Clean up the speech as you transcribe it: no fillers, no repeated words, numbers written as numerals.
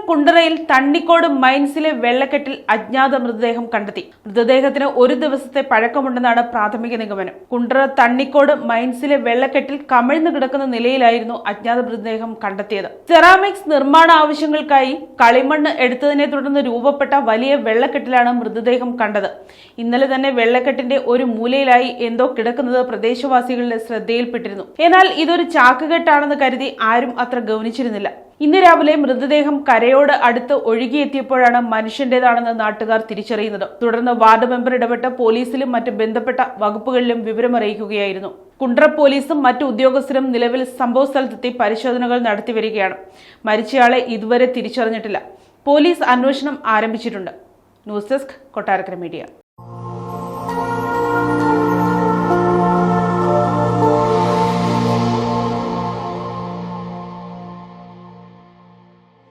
കുണ്ടറയിൽ തണ്ണിക്കോട് മൈൻസിലെ വെള്ളക്കെട്ടിൽ അജ്ഞാത മൃതദേഹം കണ്ടെത്തി. മൃതദേഹത്തിന് ഒരു ദിവസത്തെ പഴക്കമുണ്ടെന്നാണ് പ്രാഥമിക നിഗമനം. കുണ്ടറ തണ്ണിക്കോട് മൈൻസിലെ വെള്ളക്കെട്ടിൽ കമിഴ്ന്നു കിടക്കുന്ന നിലയിലായിരുന്നു അജ്ഞാത മൃതദേഹം കണ്ടെത്തിയത്. സെറാമിക്സ് നിർമ്മാണ ആവശ്യങ്ങൾക്കായി കളിമണ്ണ് എടുത്തതിനെ തുടർന്ന് രൂപപ്പെട്ട വലിയ വെള്ളക്കെട്ടിലാണ് മൃതദേഹം കണ്ടത്. ഇന്നലെ തന്നെ വെള്ളക്കെട്ടിന്റെ ഒരു മൂലയിലായി എന്തോ കിടക്കുന്നത് പ്രദേശവാസികളുടെ ശ്രദ്ധയിൽപ്പെട്ടിരുന്നു. എന്നാൽ ഇതൊരു ചാക്കുകെട്ടാണെന്ന് കരുതി ആരും അത്ര ഗൗനിച്ചിരുന്നില്ല. ഇന്ന് രാവിലെ മൃതദേഹം കരയോട് അടുത്ത് ഒഴുകിയെത്തിയപ്പോഴാണ് മനുഷ്യന്റേതാണെന്ന് നാട്ടുകാർ തിരിച്ചറിയുന്നത്. തുടർന്ന് വാർഡ് മെമ്പർ ഇടപെട്ട് പോലീസിലും മറ്റ് ബന്ധപ്പെട്ട വകുപ്പുകളിലും വിവരമറിയിക്കുകയായിരുന്നു. കുണ്ടറ പോലീസും മറ്റു ഉദ്യോഗസ്ഥരും നിലവിൽ സംഭവസ്ഥലത്തെത്തി പരിശോധനകൾ നടത്തിവരികയാണ്. മരിച്ചയാളെ ഇതുവരെ തിരിച്ചറിഞ്ഞിട്ടില്ല. പോലീസ് അന്വേഷണം ആരംഭിച്ചിട്ടുണ്ട്. News desk, Kottarakkara media.